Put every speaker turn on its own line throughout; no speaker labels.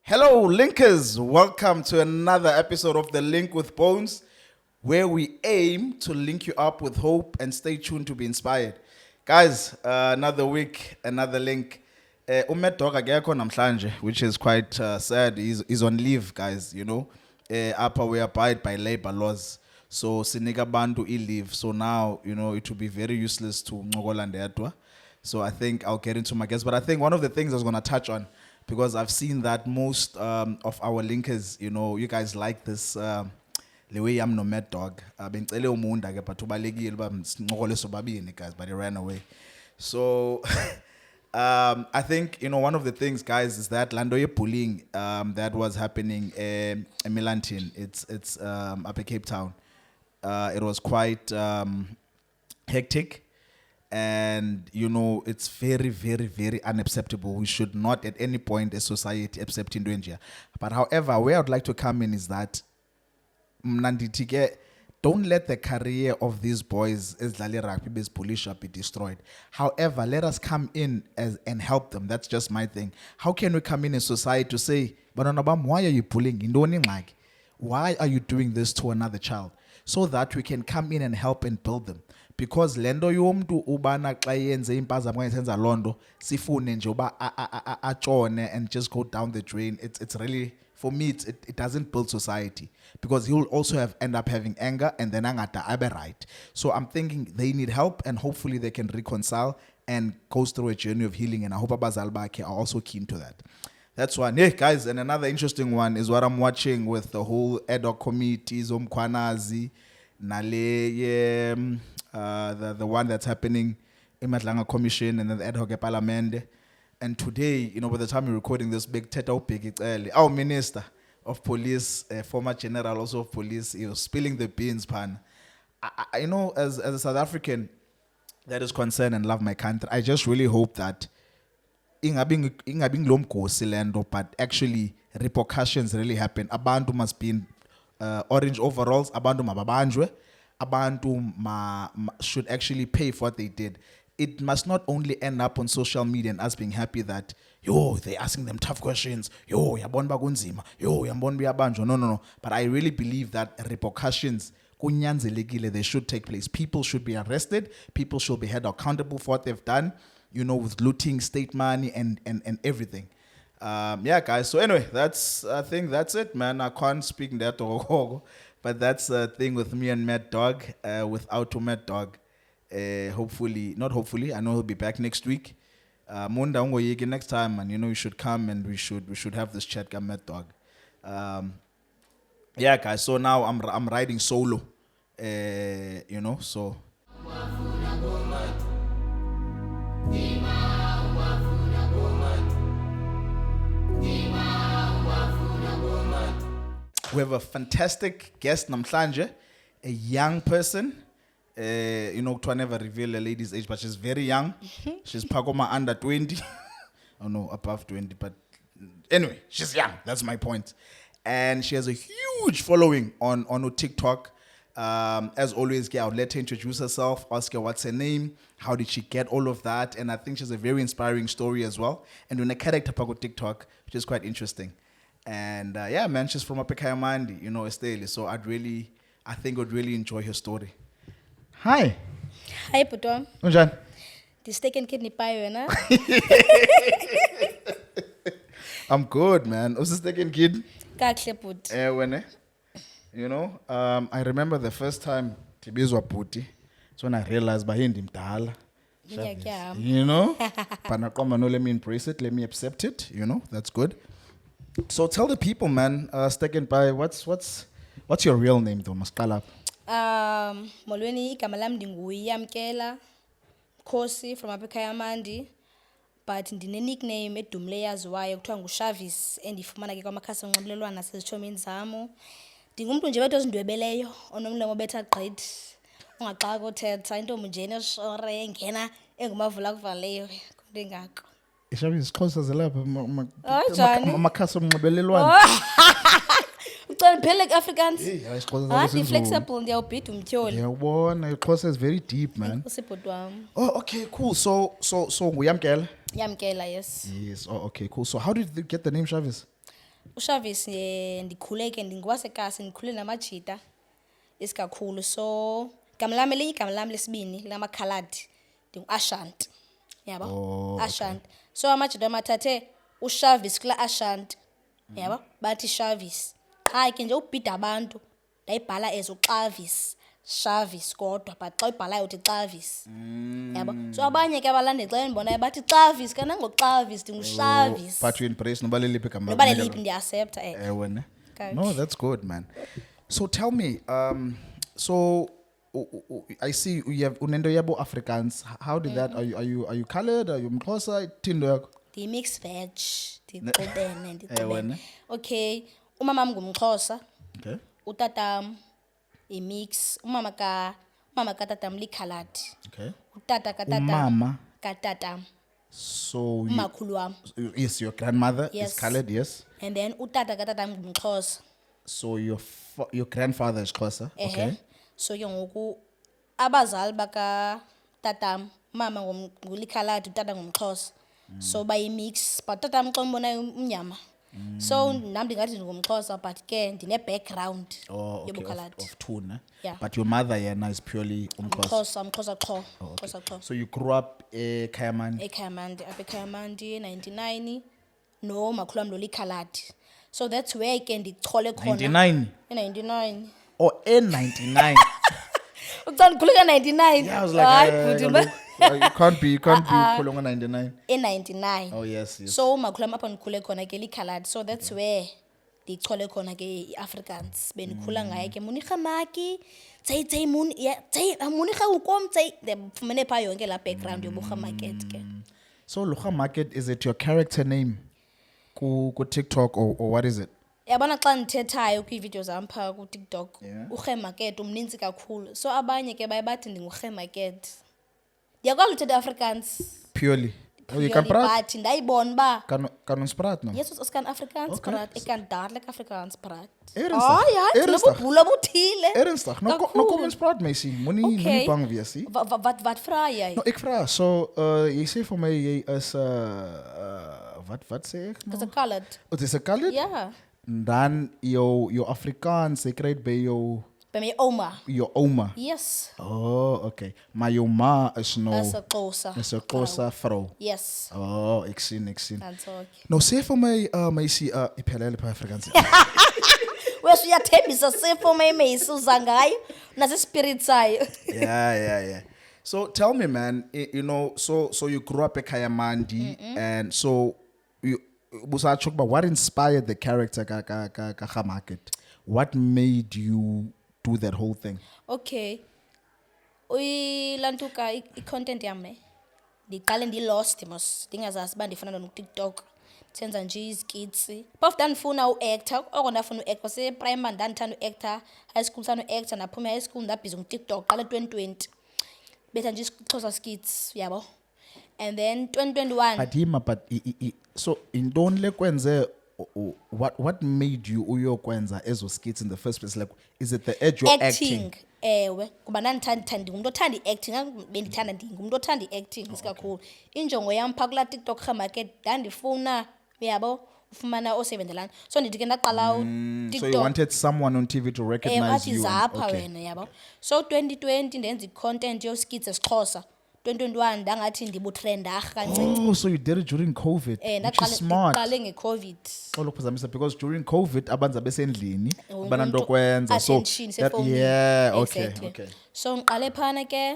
Hello, Linkers. Welcome to another episode of The Link with Bones, where we aim to link you up with hope and stay tuned to be inspired. Guys, another week, another link. Umet Dog akekho namhlanje, which is quite sad. He's on leave, guys, you know. Upper we abide by labor laws. So sinika bantu leave. So now, you know, it will be very useless to ngogola ndedwa. So I think I'll get into my guests. But I think one of the things I was going to touch on, because I've seen that most of our linkers, you know, you guys like this, the way I'm no mad dog. Bengicele umunda ke but ubalekile uba sincokole sobabini guys, but he ran away. So I think, you know, one of the things, guys, is that Lando bullying that was happening in Milantin. It's up in Cape Town. It was quite hectic. And, you know, it's very, very, very unacceptable. We should not at any point as society accept Indonesia. But however, where I'd like to come in is that don't let the career of these boys as Lali Rugby based police be destroyed. However, let us come in and help them. That's just my thing. How can we come in society to say, Bananabam, why are you bullying? Why are you doing this to another child? So that we can come in and help and build them. Because lendo yomntu ubana xa yenze impazamo yenza londo sifune nje uba atshone and just go down the drain. It's really, for me, it doesn't build society, because he will also end up having anger and then angata abe right. So I'm thinking they need help, and hopefully they can reconcile and goes through a journey of healing, and I hope abazali bakhe are also keen to that. That's one. Hey guys, and another interesting one is what I'm watching with the whole ad hoc committees, Mkwanazi, Nale, the one that's happening in Matlanga Commission and then the ad hoc parliament. And today, you know, by the time we're recording this, big Teta big our Minister of Police, former General also of Police, he was spilling the beans, pan. I know, as a South African that is concerned and love my country, I just really hope that ingabing lomgosi lendo, but actually repercussions really happen. Abantu must be in orange overalls, abantu mababanjwe, abantu should actually pay for what they did. It must not only end up on social media and us being happy that, they're asking them tough questions, yabon bagunzima, yabon biyabanjwa. No. But I really believe that repercussions, they should take place. People should be arrested. People should be held accountable for what they've done, you know, with looting state money and everything. Yeah, guys. So anyway, I think that's it, man. I can't speak in that, but that's the thing with me and Mad Dog. Without Mad Dog, not hopefully, I know he'll be back next week. Munda ungo yiki next time, and you know you should come and we should have this chat with Mad Dog. Yeah, guys. So now I'm riding solo. You know, so. We have a fantastic guest, namhlanje, a young person. You know, to never reveal a lady's age, but she's very young. She's Pagoma under 20. Oh no, above 20. But anyway, she's young. That's my point. And she has a huge following on TikTok. As always, I'll let her introduce herself, ask her what's her name, how did she get all of that. And I think she's a very inspiring story as well. And when a character pago TikTok, which is quite interesting. And yeah, man, she's from Apekayamandi, you know, Esteli. So I think I'd really enjoy her story. Hi.
Hi, Putom.
Unjan.
The steak and kidney pie, na?
I'm good, man. What's the second kid?
Kakhle put.
You know, I remember the first time Tibizwa Puti. That's when I realized bahindi mdala. You know? Panakoma, no, let me embrace it, let me accept it, you know, that's good. So tell the people, man, steak and pie, what's your real name though, Masqala?
Molweni igama lam ndinguyamkela Khosi from Apekayamandi, but ndine nickname edumle yaziwayo kuthiwa nguShavis endifumana ke kwamakhasi onxibelelwano nasezitshomini zam. Ndingumntu nje wethu ozindwebeleyo onomlomo betha gqithi ungaxaka uthetha intombi nje eneshore engena engumavula kuvaleyo kunto engako.
Ishavis Xhosa zelapha
njani?
amakhasi onxibelelwano.
Ucela phele Afrikaans.
Hayi Xhosa
Be flexible ndiyawubhida umtyholi.
Ngiyabona iXhosa is very deep, man.
Usibhodi wam.
Oh, okay, cool. So nguyamkela?
Yamkela, yes.
Yes. Oh, okay, cool. So how did you get the name Shavis?
uShavis ndikhule ke ndingwasekasi ndikhule namajita isikakhulu so igama lami lesibini lamakhaladi ndingu-Ashant yabo
Oh,
Ashant so amajita amathathe uShavis kula Ashant yabo bathi Shavis qha ke nje ubhida abantu ndayibhala as uXavis Shavis kodwa but xa ibhalayo uthi Xavis yabo so abanye ke abalandeli xa endibonayo bathi Xavis kana ngoXavis ndinguShavis
But you embrace noba leliphi igama
noba
lakunika
leliphi ndiyaaccepta
Ewe, ne?
Correct.
No, that's good, man. So tell me, so I see you have unendo yabo Afrikaans. How did that? Are you colored? Are you Mxhosa? Tindo yakho?
ndiyi-mix veg ndixubene
Ewe, ne?
okay umamam ngumXhosa
Okay.
utatam i-mix umama katatam likhaladi
Okay.
utata
Umama.
katatam
So you,
umakhulu wam
yes, your grandmother
Yes.
is colored, yes.
and then utata katatam ngumXhosa
So your grandfather is Xhosa. Okay.
so ke ngoku abazali bakatatam umama ngulikhaladi utata ngumXhosa so bayi-mix but tatam xa umbonayo umnyama so nam ndingathi ndingumXhosa but ke ndine-background
Oh, okay.
yobukhaladi
Of two, ne?
Yeah.
But your mother, yena, is purely Xhosa.
mxhosa qho xhosa qho
So you grew up Kayamani.
ekhayamandi apha ekhayamandi 99 no makhulu wam lolikhaladi so that's where ke ndichole khona
99.
e-99
Oh, N99.
ukuca ndikhule ka-99
Yeah, I was like,
Hayi, bhuti,
look, you can't be Kolonga 99.
e-99
Oh, yes, yes.
so umakhulu am apho ndikhule khona ke likhaladi so that's where ndichole khona ke i-Afrikaans bendikhula ngaye ke munirhamaki tsayi munirha ukom tsayi ndifumene phaa yonke laa background yoburhamaket ke
So Lucha Market, is it your character name? Ku TikTok or what is it?
yabona xa ndithethayo kwiividiyo zam phaa kuTikTok
Yeah.
urhemaket umninzi kakhulu so abanye ke baye bathi ndingurhemaket ndiyakwazi uthetha Afrikaans
Purely. Oh, you can praat?
but ndayibona uba
Kan ons praat nou?
yes ons kan Afrikaans
Okay.
praat ek kan dadelik Afrikaans praat
Ernstig?
ja
Ernstig?
ndinobubhula buthile
Ernstig? Nou kom ons praat, meisie. Moenie bang wees, nie.
wat vra jy
Nou, ek vra, so jy sê vir my jy is wat sê ek?
dis 'n colored
Oh, dis 'n colored?
ja
Dan jou Afrikaans, jy kry dit by
by my ouma
jou ouma.
yes
Oh, okay. Maar jou ma is nou
as 'n Xhosa
is 'n Xhosa vrou.
yes
Oh, ek sien.
that's okay
Nou sê vir my meisie, iphelele pa Afrikaans.
wes uyathembisa sefo mayimeyisi uza ngayo nasespirit sayo
Yeah. So tell me, man, you know, so you grew up at Kayamandi, and so you busacho ba what inspired the character ka Market? What made you do that whole thing?
okay uyilantuka i-content yam ne ndiqale ndi-lost mos ndingazazi uba ndifuna ntoni kuTikTok senza nje izikitsi phofu ndandifuna uactor oko ndafuna uactor seprimary ndandithanda uactor high school ndithanda uactor ndaphuma high school ndabhizi nguTikTok qala 2020 betha nje Xhosa skits yabo and then 2021
But hima, so intoni lekwenze what made you uyokwenza ezo skits in the first place? Like, is it the edge you're acting?
ewe kuba ndingumuntu othanda i-acting bendithanda ndingumuntu othanda i-acting isikakhulu injongo yam phaa kulaa TikTok rhamaket ndandifuna uyabo ufumana osebenzelana so ndithi ke ndaqala
So you
uTikTok
wanted someone on TV to recognize
athi
you.
zapha
Okay.
wena yabo so 2020 ndenza i-content yoskits esiXhosa 2021 ndangathi ndibutrendarha kancinci
Oh, so you did it during COVID, which is smart.
ndaqale nge-COVID
Oluphazamisa because during COVID abanza besendlini
Wonke
bananto
umuntu
kwenza so
attention, sefowunini.
yeah, okay,
Exactly.
okay.
so ngiqale phana ke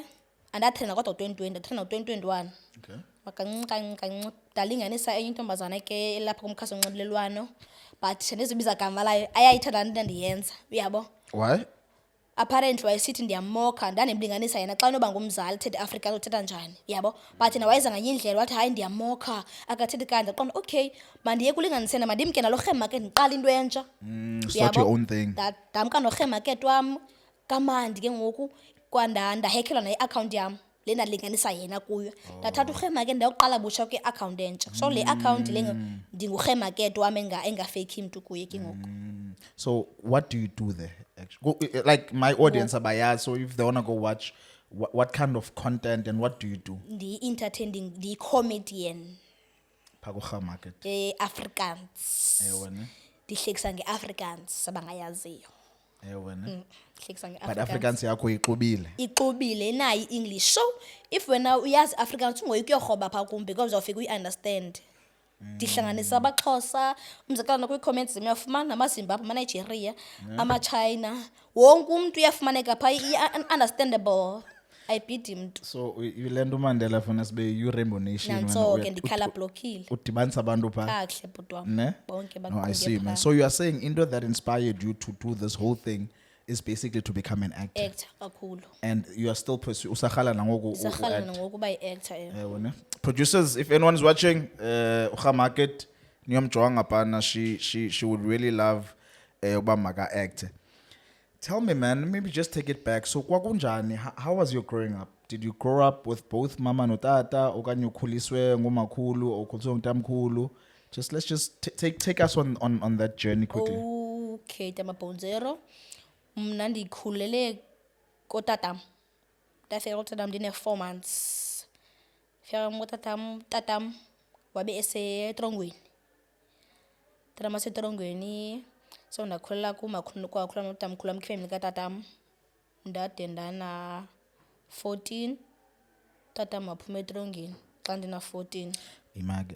andatrena kodwa 2020 ndatrena 2021
Okay.
kancinci ndalinganisa enye intombazana ke elapha kumkhasi onxibelelwano but ndizibiza gama layo ayayithanda nto ndandiyenza uyabo
Why?
apparently wayesithi ndiyamokha ndandimlinganisa yena xa inoba ngumzali thethe Afrikaans uthetha njani yabo but yena wayeza nganye indlela wathi hayi ndiyamokha akathethi kanje qonda okay mandiye kulinganisena mandimke nalo rhemaket ndiqala into entsha
Start your own thing.
ndamka norhemaket wam kamandi ke ngoku ndahekhelwa nayi-account yam le ndalinganisa yena kuyo ndathatha urhemaket ndayokuqala butsha kwi-account entsha so le account le ndingurhemaket wam engafeyikhi mntu kuye ke ngoku
So what do you do there? Like my audience abayaz, so if they wanna go watch, what kind of content and what do you do?
ndiyi-entertaining ndiyi-comedian
Pagoha Market.
Afrikaans
Ewe, ne?
ndihlekisa nge-Afrikaans abangayaziyo.
wena.
Ndihlekisa
But
nge-Afrikaans.
Afrikaans yakho ixubile.
Ixubile inayo i-English. So if wena uyazi Afrikaans ungoyi kuyorhoba phaa kum because uzawufika uyi-understand. Ndihlanganisa abaXhosa, umzekelo nakwi-comments uyafumana amaZimbabwe, amaNigeria, amaChina. Wonke umuntu uyafumaneka phaa understandable. Ayibhidi mntu.
So yilento uMandela funa sibe you-Rainbow Nation.
Nantso ke ndikhala blockile.
Udibanisa abantu phaa.
Kakuhle bhuti wam.
Ne?
Bonke
No, I see,
baqonde
man.
phaa.
So you are saying into that inspired you to do this whole thing is basically to become an actor.
Actor kakhulu.
And you are still pursuing. Usakhala nangoku
Isarhala
u-act.
ngokuba yi-actor.
Wena. Producers, if anyone's watching, Market, Nyomjwanga Pana, she would really love uba maka act. Tell me, man, maybe just take it back. So kwakunjani, how was your growing up? Did you grow up with both mama no tata, okanye ukhuliswe ngumakhulu, or ukhuliswe ngutamkhulu? Let's just take us on that journey quickly.
Okay, Tamabonzero. Mna ndikhulele kotatam. Ndafika kotatam ndine-4 months. Fika tatam wabe esetrongweni. Tatam asetrongweni. So ndakhulela kwakhula notamkhulu family katatam. Ndade ndana 14. Tatam waphuma etrongweni xa ndina 14.
Image.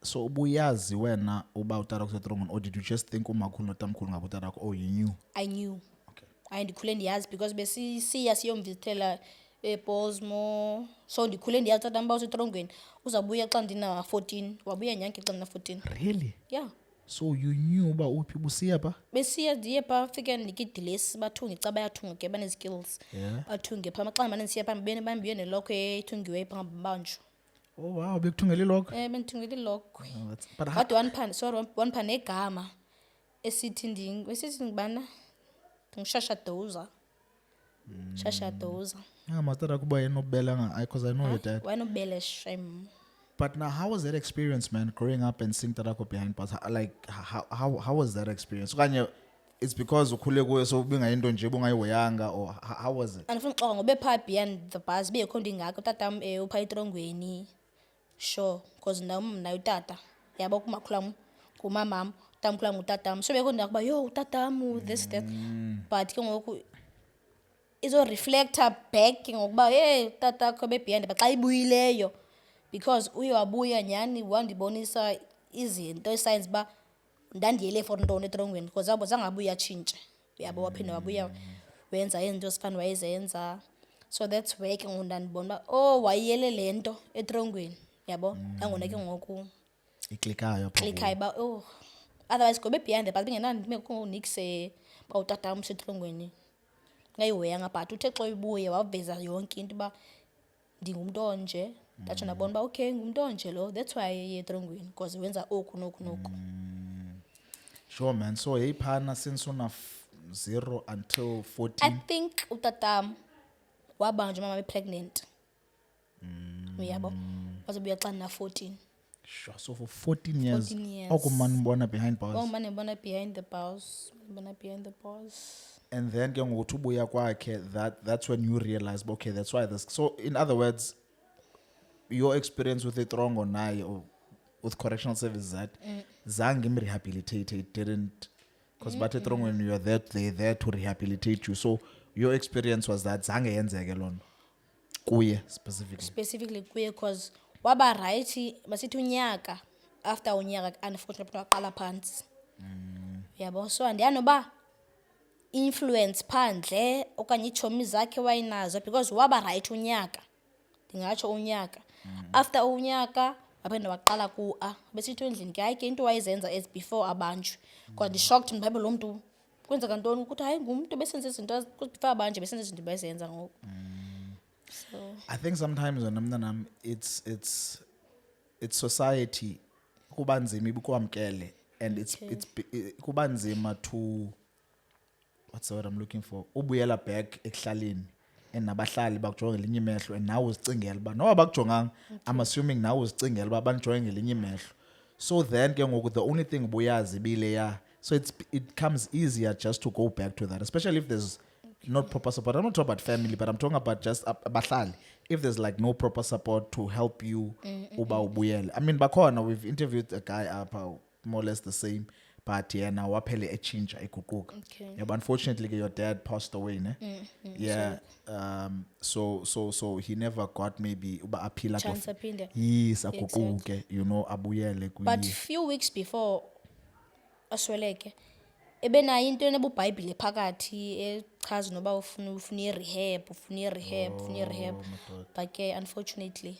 So ubuyazi wena uba utata kusetrongweni, or did you just think umakhulu notamkhulu ngabutata yakho? Oh, you knew.
I knew.
Okay.
Hayi ndikhule ndiyazi because besisiya siyomvizithela eBosmo. So ndikhule ndiyazi tatam uba usetrongweni uzabuya xa ndina 14. Wabuya nyange xa ndina 14.
Really?
Yeah.
So you knew uba uphi busiya pa?
Besiya ndiye phaa fike ndike idilesi bathunge icaba bayathunga ke banezi-skills.
Yeah.
Bathunge phaa xa ndimane ndisiya phaa bambiwe nelokho ethungiweyo phaa ngabanjwa.
Oh wow, bekuthungela iloko.
Bendithungele ilokhwe.
But
Kodwa wanipha negama esithi ngibana ndingushashadoza. Shashadoza.
matata kuba yenobela because I know your dad.
Wayenobele shem.
But now, how was that experience, man, growing up and seeing Tatako behind bars? Like, how was that experience? Okanye, it's because ukhule kuyo so ubingayinto nje bungayihoyanga, or how was it?
Andifuna uxoxa ngobe phaa behind the bus beyekho nto ingako tatam uphaa etrongweni. Sure, because nayo utata. Yabo kumakhulu am ngumamam, utamkhulu am ngutatam. So bekho ndakuba yo utatam this that. But ke ngoku izo-reflector back ngokuba hey tata kho bebehind but xa ibuyileyo because uye wabuya nyhani wandibonisa izinto escience uba ndandiyele for ntoni etrongweni because abo zangabuya atshintshe uyabo waphinda wabuya wenza izinto ezifana wayezenza. So that's where ke ngoku ndandibona uba oh wayiyele le nto etrongweni yabo nangona ke ngoku
Iklikayo pha.
klikhayo uba oh otherwise ngobe behind but bengenandimekunikise uba utatam usetrongweni ngayihoyanga but uthe xa uyibuye waveza yonke into uba ndingumntu onje ndatsho ndabona uba okay ngumntu onje lo that's why eye etrongweni because wenza oku noku noku.
Sure, man. So, hey, pana since una 0 until 14.
I think utatam wabanjwa mama pregnant. Uyabo wazobuya xa ndina 14.
Sure. So for 14 years.
14 years.
Okumani behind bars.
Oh mane bona behind the bars.
And then ke ngokuthi ubuya kwakhe, that's when you realized, okay, that's why this. So in other words, your experience with it wrong or naye or with correctional services that zange rehabilitate, it didn't, because but it wrong when you're there, they're there to rehabilitate you. So your experience was that zange yenzeke lona kuye
specifically kuye because waba right masithi unyaka after unyaka unfortunately waqala phansi. Yabo so andiyanoba influence phandle okanye iitshomi zakhe wayinazo because waba right unyaka ndingatsho unyaka after unyaka waphinda waqala ku-a besithi endlini ke hayi ke into wayezenza as before abanjwe because ndi-shocked ndibabe lo mntu kwenzeka ntoni ukuthi hayi ngumntu besenza izinto before abanjwe besenza izinto bezenza ngoku. So
I think sometimes when I'm it's society kuba nzima ibukwamkele and it's kuba nzima to what's the word I'm looking for ubuyela back ekuhlaleni and nabahlali bakujonga ngelinye imehlo and nawe uzicingela uba noba bakujonganga I'm assuming nawe uzicingela uba banijonge ngelinye imehlo. So then ke ngoku the only thing buyazi bile ya so it comes easier just to go back to that, especially if there's not proper support. I'm not talking about family, but I'm talking about just abahlali. If there's like no proper support to help you uba ubuyele. I mean bakhona we've interviewed a guy up more or less the same, but yena waphele echinja eguquka.
Okay.
Yeah, but unfortunately your dad passed away, ne? Yeah. So he never got maybe uba aphila
Chance aphinde.
yes, aguquke, you know, abuyele
But few weeks before asweleke ebenayo into enebuBhayibhile phakathi echaza noba ufuna i-rehab, but ke unfortunately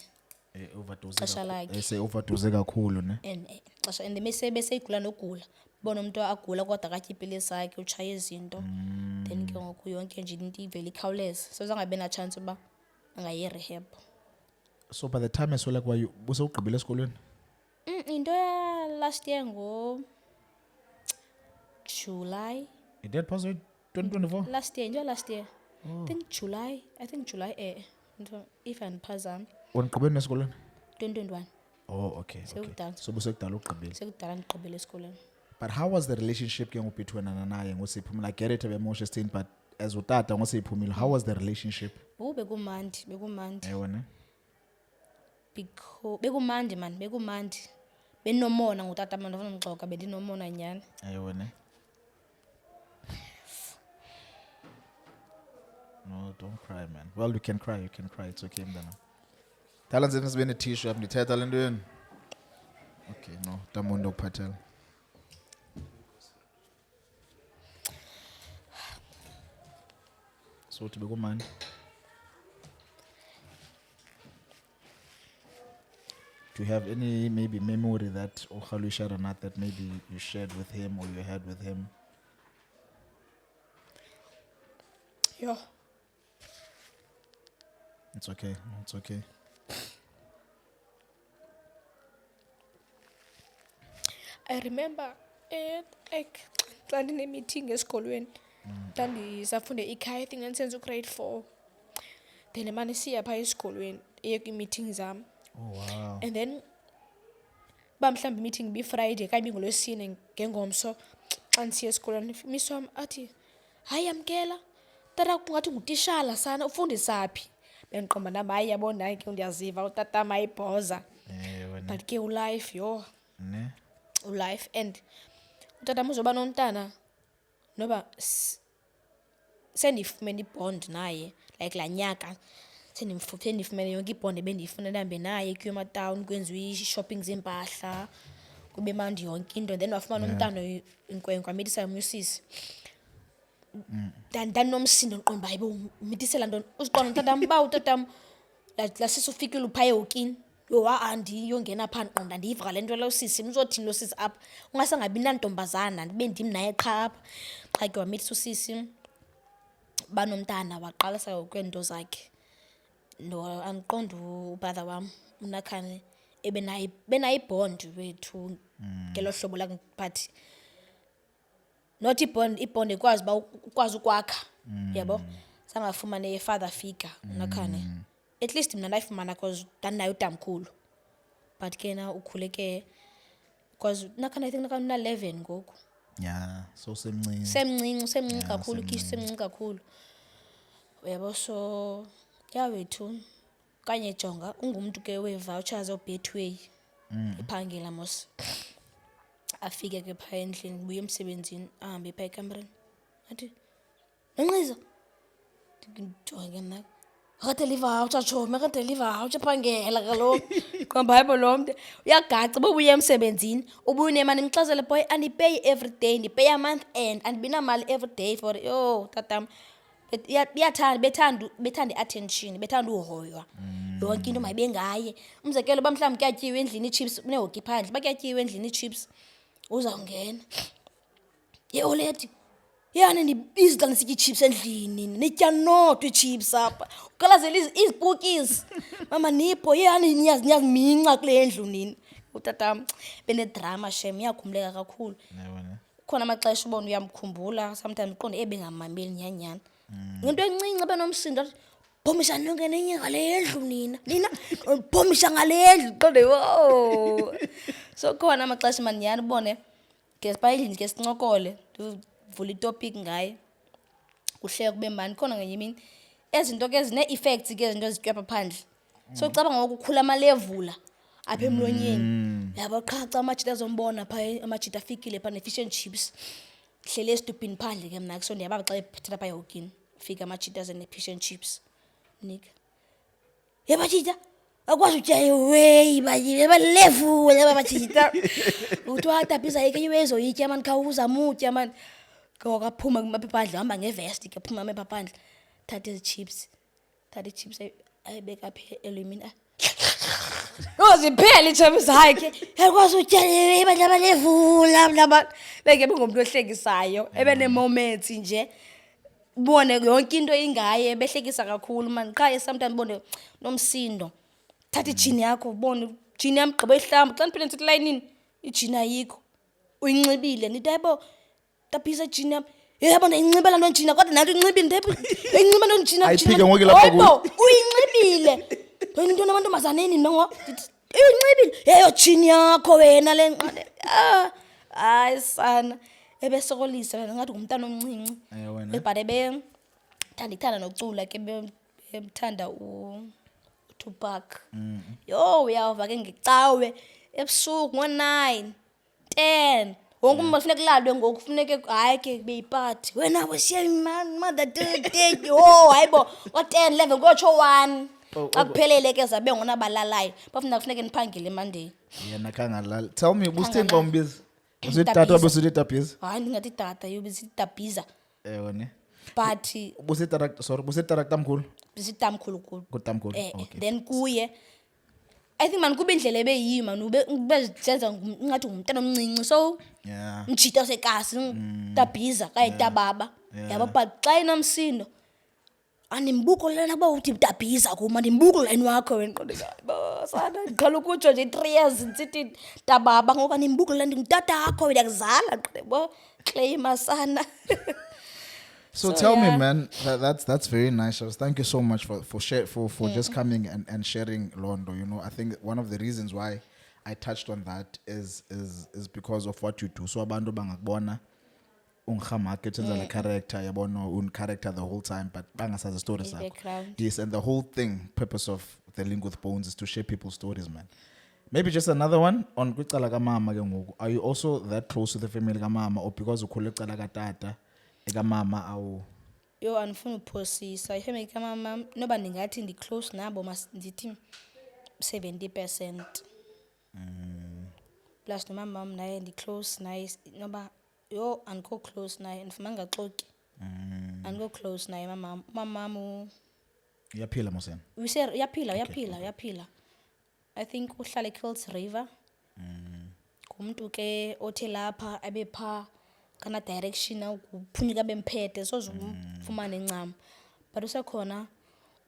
overdose
xesha lakhe.
ese overdose kakhulu, ne?
And xesha and beseyigula nogula bona umuntu agula kodwa akatya iipilisi zakhe utshaya izinto then ke ngoku yonke nje into ivele ikhawuleze so zangabe na chance uba angayi-rehab.
So by the time esweleka wayo busewugqibile esikolweni?
Into ya last year July.
Your dad passed away 2024?
Last year, I think July, if andiphazami,
Wanigqibela nesikolweni?
2021.
Oh, okay.
Sekudala.
So busekudala ugqibile.
Sekudala ndigqibele esikolweni.
But how was the relationship ke ngoku between wena naye ngosiphumile? I get it emotional stain, but as utata ngosiphumile, how was the relationship?
Bekumandi.
Ewe ne?
Bekumandi man, bekumandi. Bendinomona ngutata man ndifuna umxoka bendinomona nyani.
Ewe ne? No, don't cry, man. Well, you can cry. It's okay, mntana. Thala nzeni sibe ne-tissue apha ndithetha le nto yenu. Okay, no, tamundo kuphathela. So uthi bekumani? Do you have any maybe memory that Okhalu shared or not that maybe you shared with him or you had with him?
Yeah.
It's okay.
I remember like xa ndine-meeting esikolweni xa ndisafunda ikhaya I think ndandisenza ugrade 4 then emane siya phaa esikolweni eye kwii-meeting zam.
Oh, wow.
And then uba mhlawumbi i-meeting bi-Friday okanye ibingolwesine ngengomso xa ndisiya esikolweni miss wam athi hayi yamkela tata kungathi ngutishala sana ufundisa phi. Bendiqomba nam hayi yabona hayi ke ndiyaziva utata mayibhoza but ke ulife yho
Ne?
ulife and utata uzoba nomntana noba sendifumene ibond naye like laa nyaka sendifumene yonke ibond ebendiyifuna ndihambe naye kuyomatawuni kwenziwe ii-shopping zeempahla kube mandi yonke into then wafumana umntana inkwenkwe amithisa umsisi ndandinomsindo ndiqonda hayi bo umithисela ntoni uziqonda utatam uba utatam lasisi ufikile uphaye ukini yho andiyongena phaa ndiqonda ndiyiva le nto losisi mzothini losisi apha ungasangabi nantombazana ndibe ndim naye qha apha qha ke wamithisa usisi banomntana waqalisa kweento zakhe no andiqonda ubrother wam unakhane benayo ibond wethu ngelo hlobo lakhe but not ibond ikwazi uba ukwazi ukwakha yabo sangafumane ye-father figure unakhane at least mna ndayifumana because ndandinayo utamkhulu but ke na ukhuleke because unakhane I think una-11 ngoku.
Yeah, so semncinci.
Semncinci kakhulu kishi semncinci kakhulu yabo so yawethu kanye jonga ungumntu ke wee-vouchers o-Betway ephangela mos afike ke phaa endlini buye emsebenzini ahambe phaa ekamreni athi Nonxiza ndijonge mna akadeliva chomi akadeliva phangela kaloku qomba hayibo lo mntu uyagaca uba ubuye emsebenzini ubuye unemali nimxazele boy andipeyi every day ndipeyi a-month end andibinamali every day for yho tatam bethanda i-attention bethanda uhoywa yonke into mayibe ngaye umzekelo uba mhlawumbi kuyatyiwe endlini ii-chips unehoki phandle uba kuyatyiwe endlini ii-chips uzawungena oledi yani ndibizi xa ndisitya ii-chips endlini nitya nodwa ii-chips apha ugalazela izipukisi mama nipho yani niyaziminca kule ndlu nini. Utatam benedrama shem iyakhumleka kakhulu khona amaxesha ubona uyamkhumbula sometimes uqonde ebengamameli nyanyana into encinci benomsindo athi bhomisha nongena enye ngale ndlu nina bhomisha ngale ndlu qonde wo so khona amaxesha manyana ubone ngesipha endlini ke sincokole ndivula itopic ngaye kuhleka kube mani khona ngenye imini ezinto ke zine-effects ke ezinto ezitywa apha phandle so ucaba ngoku ukhula amalevula apha emlonyeni yabo qha xa amajita azombona pha amajita afikile pha ne-fish and chips hlele esitupini phandle ke mna so ndiyababa xa ephetha pha ehokini fika amajita aze ne-fish and chips nika yebajita akwazi utya eweyi balevule babajita uthiwa Tapiza yeke iwezoyitya mani khawuzamutya mani kaphuma apha phandle hamba ngevesti ke phuma apha phandle thatha ezi chips ayibeka apha elwimini ziphela iitshomi zakhe ekwazi utya balevula mna beke bengomuntu ohlekisayo ebene-moments nje ubone yonke into ingaye ebehlekisa kakhulu mani qha sometimes ubone nomsindo thatha ijini yakho ubone ijini yam gqiba ihlamba xa ndiphinde ndisithi layinini ijini ayikho uyinxibile ndithi yabo Tapiza ijini yam yabona inxibela loo njina kodwa nathi unxibile ndithi inxiba loo njina
ayiphike ngoku lapha
uyinxibile into namantombazaneni nongo uyinxibile yeyo jini yakho wena le nqale hayi sana ebesokolisa wena ngathi ngumntana omncinci but ndithanda nokucula ke bemthanda uTupac yo uyava ke ngicawe ebusuku ngo-9 10 wonke umuntu kufuneka kulalwe ngoku kufuneke hayi ke kube yipati wena wesiye man mother day hayibo ngo-10 11 ngotsho 1 xa kuphelele ke zabe ngona balalayo kufuneka niphangele eMonday
yena khangalala tell me busitheni xa umbiza usitata wabusithi Tapiza
hayi ndingathi tata yobisithi Tapiza
ne
but
busitata tamkhulu
bisitamkhulu
kutamkhulu
okay then kuye I think man kuba indlela ebeyiyo man ubezenza ngathi ngumntana omncinci so
yeah
mjita sekasi Tapiza kayitababa yabo but xa inomsindo animbuko lena kuba uthi Tapiza kuma ndimbuko line wakho wenqondeka sana ndiqala ukutsho nje 3 years nsithi tababa ngoku animbuko lena ndingutata wakho ndiyakuzala bo claim sana.
So tell me, man, that's very nice. Thank you so much for just coming and sharing Londo. You know, I think one of the reasons why I touched on that is because of what you do. So abantu bangakubona unghamake thenza le character yabona un character the whole time, but bangasazi stories zakho. Yes, and the whole purpose of the Link with Bones is to share people's stories, man. Maybe just another one on kwicala kamama ke ngoku. Are you also that close to the family kamama, or because ukhule kwicala katata ekamama awu
yo andifuna uphosisa ifamily kamama noba ndingathi ndi-close nabo ndithi 70% plus nomamam naye ndi-close naye noba yo andikho close naye ndifuma ngaxoki andikho close naye mamam
uyaphila mosena
uyaphila I think uhlala eKills River ngumntu ke othe lapha abe pha kana direction ukuphunyuka bemphethe sozufumana incam but usekhona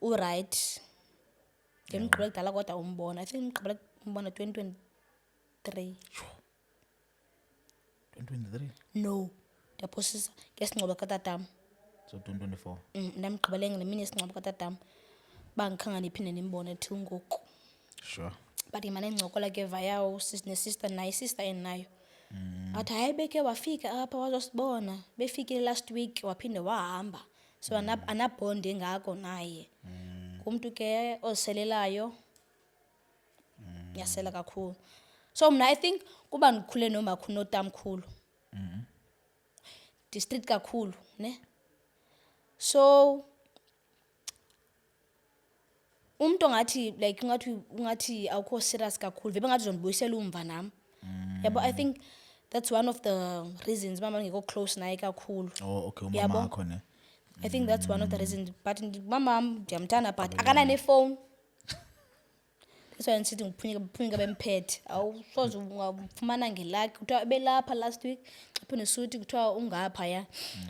right ngemgqibela kudala kodwa umbona I think ngigqibela umbona 2023 no ndiyaphosisa ngesingcobo katatam
so 2024
ndamgqibele ngeminye isingcobo katatam bangikhanga ndiphinde nimbone till ngoku
sure
but imane ncokola ke via sister naye sister enayo athi hayi beke wafika apha wazosibona befikile last week waphinde wahamba so anabhondi engako naye kumntu ke oselelayo yasela kakhulu so mna I think kuba ndikhule nomakhulu notamkhulu district kakhulu ne so umuntu ngathi like ungathi awukho serious kakhulu vebe ngathi uzondibuyisela umva nami yabo I think that's one of the reasons mama ngekho close naye kakhulu
okay umama wakho ne
I think that's one of the reasons but mama ndiyamthanda but akana nefone that's why nsithi ngiphunyuka bemphethe awusoze ungafumana ngelaki kuthiwa belapha last week xapho nesuthi kuthiwa ungapha ya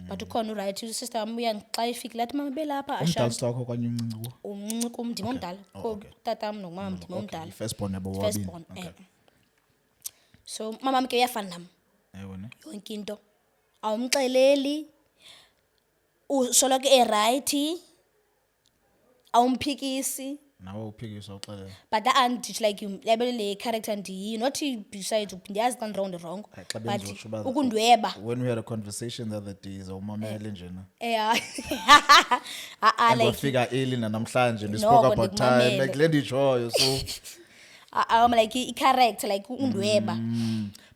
but ukhona uright sister wami uyangixa ifike lathi mama belapha
umdala sakho kwanye umncinci kuwo
umncinci kum ndimo omdala tatam nomama ndimo omdala
first born yabo wabini
so mama mke uyafana nami
yona
yonke into awumxeleli usoloko right awumphikisi
nawe uphikisa uxelela
but that and like you le character ndiyi not besides ndiyazi xa ndiround wrong but ukundweba
when we had a conversation the other day zawumamele nje na
like
wafika early namhlanje we spoke about time like le nditshoyo so
like i-character like undweba.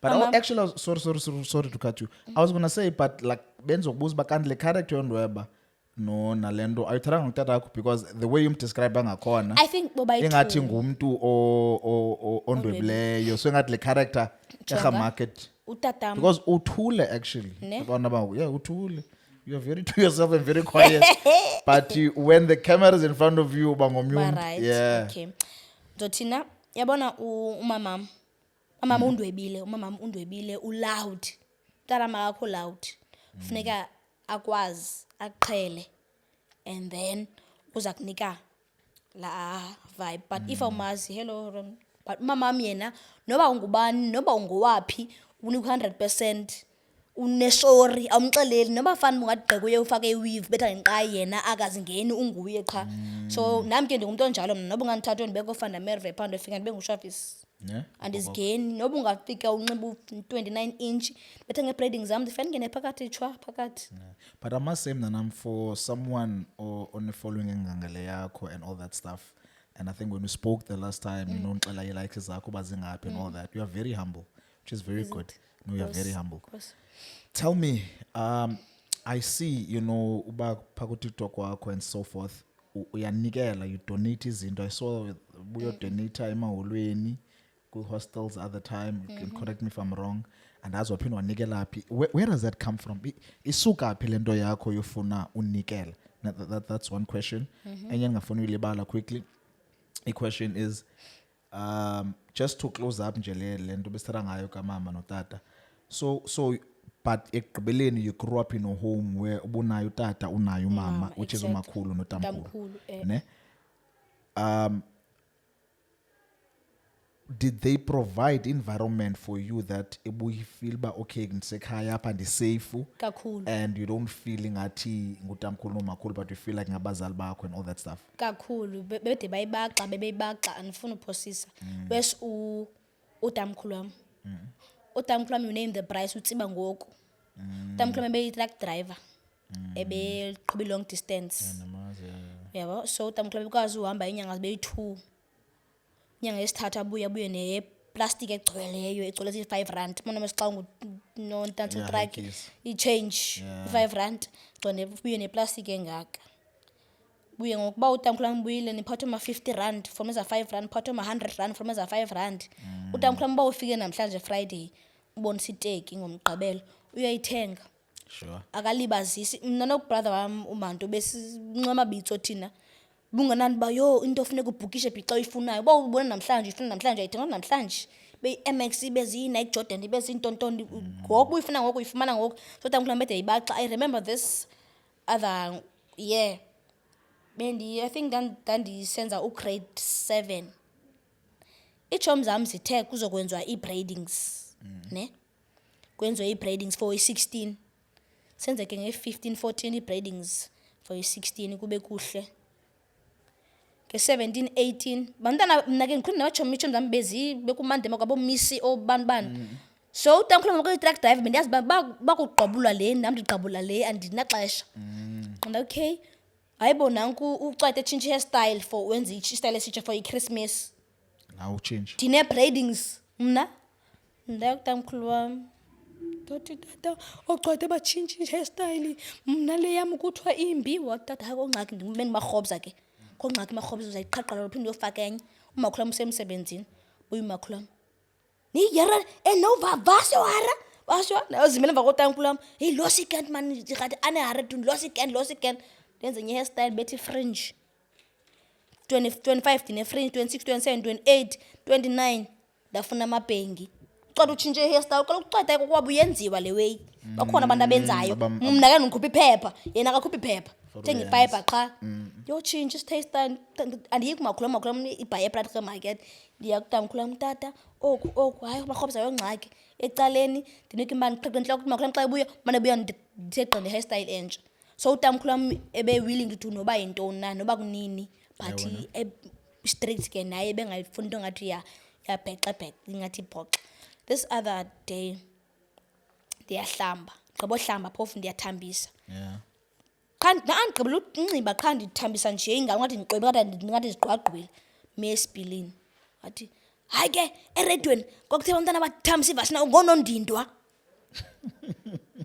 But actually, sorry to cut you. I was gonna say, but like benzo kubuza bakandi le character yondweba no nalento ayithanda ngutata akho because the way you describe ngakhona
I think
engathi ngumuntu ondwebileyo so engathi le character
Jonga.
market
utatam
because uthule actually
Ne?
abantu abawu yeah uthule you are very to yourself and very quiet but when the camera is in front of you uba ngomnye
right.
yeah
Okay. Zothina yabona umamam. Umamam undwebile, umamam undwebile uloud. Tata makakho loud. Funeka akwazi, aqhele. And then uza kunika la vibe. But if awumazi, hello Ron. But umamam yena noba ungubani, noba ungowaphi, unika 100%. Unesorry awumxeleli noba fana ungagqeka uye ufake iweave betha ngeqayi yena akazingeni unguye cha. So nami ke ndingumuntu onjalo mina noba ungandithatha ndibeke ofana Merve phando efika ndibe nguShavis.
yeah
Andizigeni noba ungafika unxiba 29 inch bethe ngebraiding zami ndifana ngene phakathi chwa phakathi.
But I must say mnanam for someone on following engangele yakho and all that stuff and I think when we spoke the last time you know ngixela I likes zakho bazingaphi and all that you are very humble which is very good. No, you are very humble. Tell me, I see, you know, uba phako TikTok wakho and so forth, uyanikela, you donate izinto. I saw you donate emaholweni, ku hostels at the time. You can correct me if I'm wrong. And as waphinda wanikela phi. Where does that come from? Isuka phi lento yakho yofuna unikela? That's one question. Enye ngafuna uyilibala quickly. A question is just to close up nje le nto besithatha ngayo kamama notata. So but ekugqibeleni you grew up in a home where ubunayo utata unayo mama which is umakhulu notamkhulu ne did they provide environment for you that you feel ba okay ngisekhaya apha ndisafe
Kakhulu.
and you don't feel ngathi ngutamkhulu nomakhulu but you feel like ngabazali bakho and all that stuff
Kakhulu bede bayibaxa bebeyibaxa andifuna uphosisa. Wes utamkhulu wami. Utamkhulu wami uname the price utsiba ngoku. Utamkhulu wami beyi-truck driver. Ebeqhuba long distance. Yabo so utamkhulu wami ukwazi uhamba inyanga zibe-2. Inyanga yesithathu abuye ne-plastic egcweleyo egcwele zi-R5. Mona mesixa nontansi truck i-change i-R5. Gcone ubuye ne-plastic engaka. Buye ngokuba utamkhulu wami buyile niphathe ama-R50 from eza-R5 phathe ama-R100 from eza-R5. Utamkhulu wami ufike namhlanje Friday ubonisa iteki ngomgqibelo uyayithenga.
Sure.
Akalibazisi mina nobrother wami uManto besincema bitso thina bunganani ba yo into ofuneka ubhukishe bhixa uyifunayo ba ubona namhlanje ifuna namhlanje ayithenga namhlanje be-MX bezi-Nike Jordan bezintontoni ngoku uyifuna ngoku uyifumana ngoku so utamkhulu wami bede yibaxa. I remember this other year I think ndandisenza ugrade 7 ichom zami zithe kuzokwenziwa ii-braidings ne kwenziwa ii-braidings for i-16 senzeke nge-15 14 ii-braidings for i-16 kube kuhle nge-17 18 bantwana mna ke ngikhuluma nabatshomi iitshomi zami bekumandema kwabomisi obanibani so utamkhulu wami kuyi-truck driver bendiyazi bakugqabula le nam ndigqabula le andinaxesha okay hayibo nanku ucwayite etshintshe hairstyle for wenza istyle esitsha for i-Christmas
now change
ndine-braidings mna ndakutamkhulu wami dothi tata ocwayite batshintshe hairstyle mna le yam kuthiwa imbi watata hayi kongxaki bendimarhobza ke kongxaki marhobza uzayiqhaqhala uphinde uyofaka enye umakhulu wami usemsebenzini buye umakhulu wami niyara enovavasewara vaswa nazimele emva kotamkhulu wami hey losikent man ngathi ane-100 losikent ndenze nye hairstyle bethi fringe 25 ndine-fringe 26 27 28 29 ndafuna amabhengi ucwada utshintshe i-hairstyle kaloku ucwada kokwaba uyenziwa le way bakhona abantu abenzayo mna ke ndikhupha iphepha yena akakhuphi iphepha thenga-ifiber qha yotshintsha i-hairstyle andiyi kumakhulu wami ibhaye epractical market ndiya kutamkhulu wami tata oku hayi barhobza yongxaki ecaleni ndinika imali ndiqhiqe entloko umakhulu wami xa ebuya mane buya ndithe gqi ne-hairstyle entsha so utamkhulu wami ebe-willing to noba yintoni na noba kunini but straight ke naye ebengayifuni into ngathi yabhexebhexe ingathi ibhoxe. This other day ndiyahlamba gqibohlamba phofu ndiyathambisa andigqibela unxiba qha ndithambisa nje ingathi ngathi ndiqwebe ngathi ndingagqwagqwile mesipilini wathi hayi ke eredweni kwakuthe abantwana abathambisa ivasi na ngonondindwa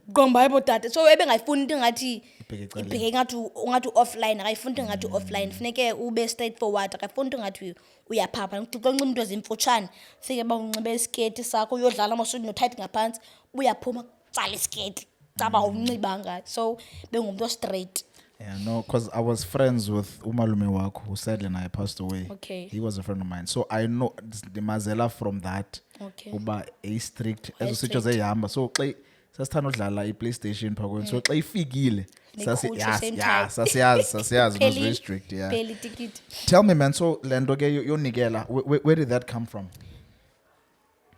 gomba hayibo tata so ebengayifuni into ngathi ibheke ngathi offline akayifuni into ngathi offline funeke ube straightforward akayifuni into ngathi uyaphapha ngixoxa into ezimfutshane fike bawunxibe isketi sakho uyodlala amasudi no tight ngaphansi uyaphuma tsala isketi caba unxibanga so bengumuntu straight.
Yeah, no, because I was friends with umalume wakho who sadly now passed away.
Okay.
He was a friend of mine. So I know the mazela from that.
Okay.
Uba a strict. As
A
such as a yamba. So xa sasithanda udlala iPlayStation phakweni. So xa ifikile sasiyazi it was very strict, yeah.
Peli ticket.
Tell me man, so lento ke yonikela, where did that come from?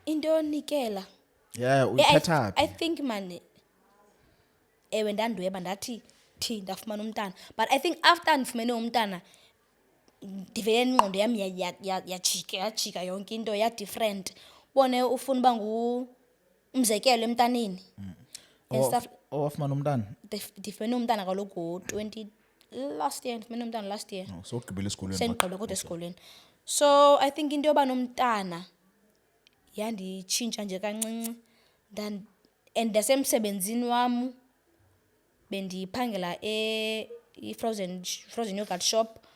Into nikela.
Yeah, uyithatha
I think man ewe ndandweba ndathi ndafumana umntana but I think after ndifumene umntana ndivele ingqondo yami yajika yonke into ya different bone ufuna uba umzekelo emntaneni and stuff.
Wafumana umntana?
Ndifumene umntana kaloku last year ndifumene umntana last year.
No, so ugqibile esikolweni.
Sendigqibile kodwa esikolweni. So I think into yoba nomntana yanditshintsha nje kancinci and nasemsebenzini wam bendiphangela frozen yogurt shop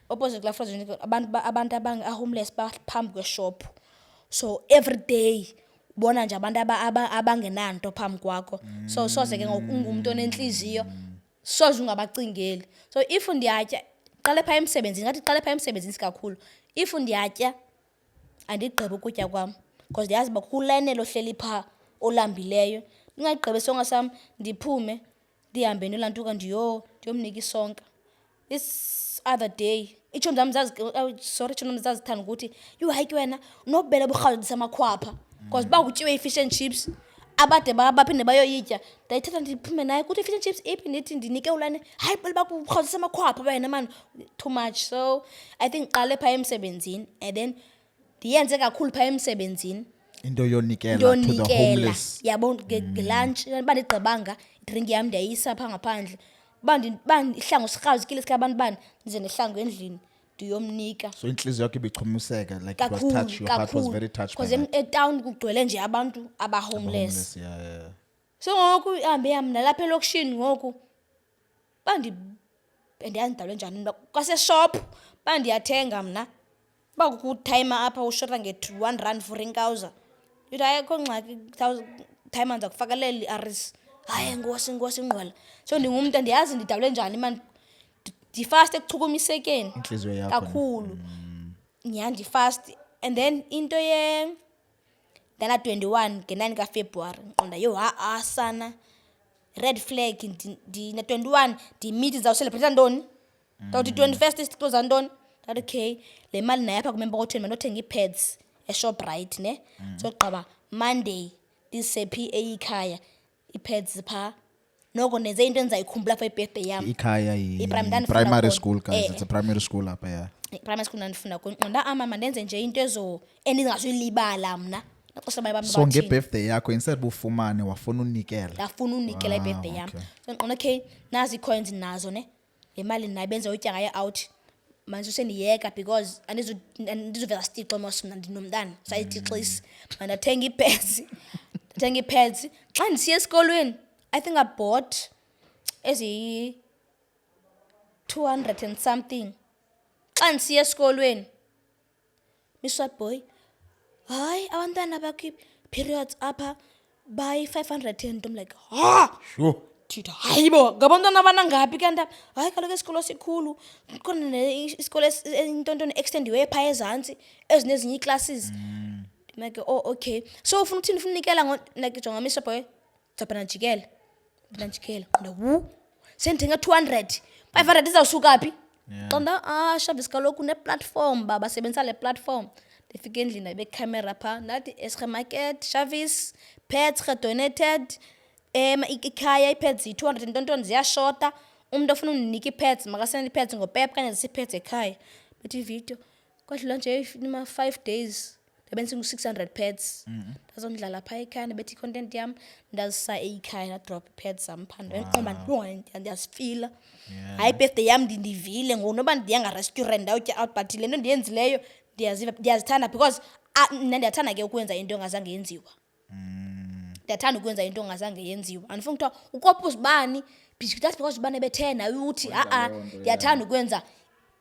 opposite la frozen yogurt abantu homeless phambi kweshop so every day ubona nje abantu abangenanto phambi kwakho so soze ke ngokungumuntu onenhliziyo soze ungabacingeli so if ndiyatya qale pha emsebenzini ngathi qale pha emsebenzini kakhulu if ndiyatya andigqiba ukutya kwam because ndiyazi uba kulenelo hleli pha olambileyo ndingagqibe isonka sam ndiphume ndihambe nolantuka ndiyomnika isonka. This other day iitshomi zam zazithanda ukuthi hayi ke wena nobele burhawuzisa amakhwapha because uba kutyiwe i-fish and chips abade baphinde bayoyitya ndayithatha ndiphume naye kuthi i-fish and chips iphi ndithi ndinike ulane hayi bele bakurhawuzisa amakhwapha wena man too much so I think qale pha emsebenzini and then ndiyenze kakhulu pha emsebenzini
into yonikela to the homeless.
Yabo ngelunch bandigqibanga drink yami ndiyayisa pha ngaphandle ihlangu sirhawuzikile sikabantu bani ndize nehlangu endlini ndiyomnika
so inhliziyo yakho ibichumiseka like it was touched, your heart was very touched
because etown kugcwele nje abantu aba-homeless.
Yeah.
So ngoku ihambe yam nalapha elokishini ngoku ndiyazindalwe njani kwaseshop ndiyathenga mna bakukutime apha ushota nge-R1 for inkawuza yithi ayekho ngxaki time anza kufakelela i-aris hayi ngosi ingqwala so ndingumntu ndiyazi ndidalwe njani man ndifast ekuchukumisekeni
inhliziyo yakho
kakhulu ndifast and then into ndana 21 nge-9 kaFebruary nqonda sana red flag ndina 21 ndimiti ndizawuselebrata ntoni ndawuthi 21st isixoza ntoni that okay le mali nayo apha kumemba kotheni manothenga ii-pads eShoprite ne so qaba Monday ndisephi eyikhaya ii-pads pha noko nenze into endizayikhumbula for i-birthday yam
ikhaya primary school guys it's a primary school apha yeah
primary school ndandifunda kunqonda amama ndenze nje into endingazuyilibala mna naxesha bami
so nge-birthday yakho instead bufumane wafuna unikela
ndafuna unikela i-birthday yam so nqonda okay nazi ii-coins nazo ne le mali nayo benza utya ngayo out manje sendiyeka because andizuvela stixo mos mna ndinomntana sayitixisa mandathenga ii-pads xa ndisiya esikolweni I think I bought ezi 200 and something xa ndisiya esikolweni Miss Boy hayi abantwana periods apha by 500 and I'm like
sure
thitha hayibo ngabantwana abanangaphi kanti hayi kaloku isikolo sikhulu khona isikolo intontoni extendiwe pha ezantsi ezinezinye ii-classes like okay so ufuna ukuthini ufuna unikela like jonga Mr Boy zabhana jikela qonda sendithenga 200 500 izawusuka phi qonda Shavis kaloku ne-platform basebenzisa le platform ndifike endlini ayibekhamera pha ndathi esremaket Shavis pets donated ikhaya ii-pads yi-200 ntontoni ziyashota umuntu ofuna undinika ii-pads makasende ii-pads ngopep kanye zisi-pads ekhaya bethi ivideo kwadlula nje ima 5 days ndabendisingu-600 pads ndazondlala phaa ekhaya ndabethi i-content yam ndazisa eyikhaya nadrop ii-pads zam phaa ndabendiqomba ndiyazifila hayi ibirthday yam ndivile ngoku noba ndiya ngarestaurant ndawutya out but le nto ndiyenzileyo ndiyazithanda because mna ndiyathanda ke ukwenza into engazange yenziwa. Ndiyathanda ukwenza into engazange yenziwa. Andifuni kuthiwa ukopha uzibani that's because ubani bethe nawe uthi ndiyathanda ukwenza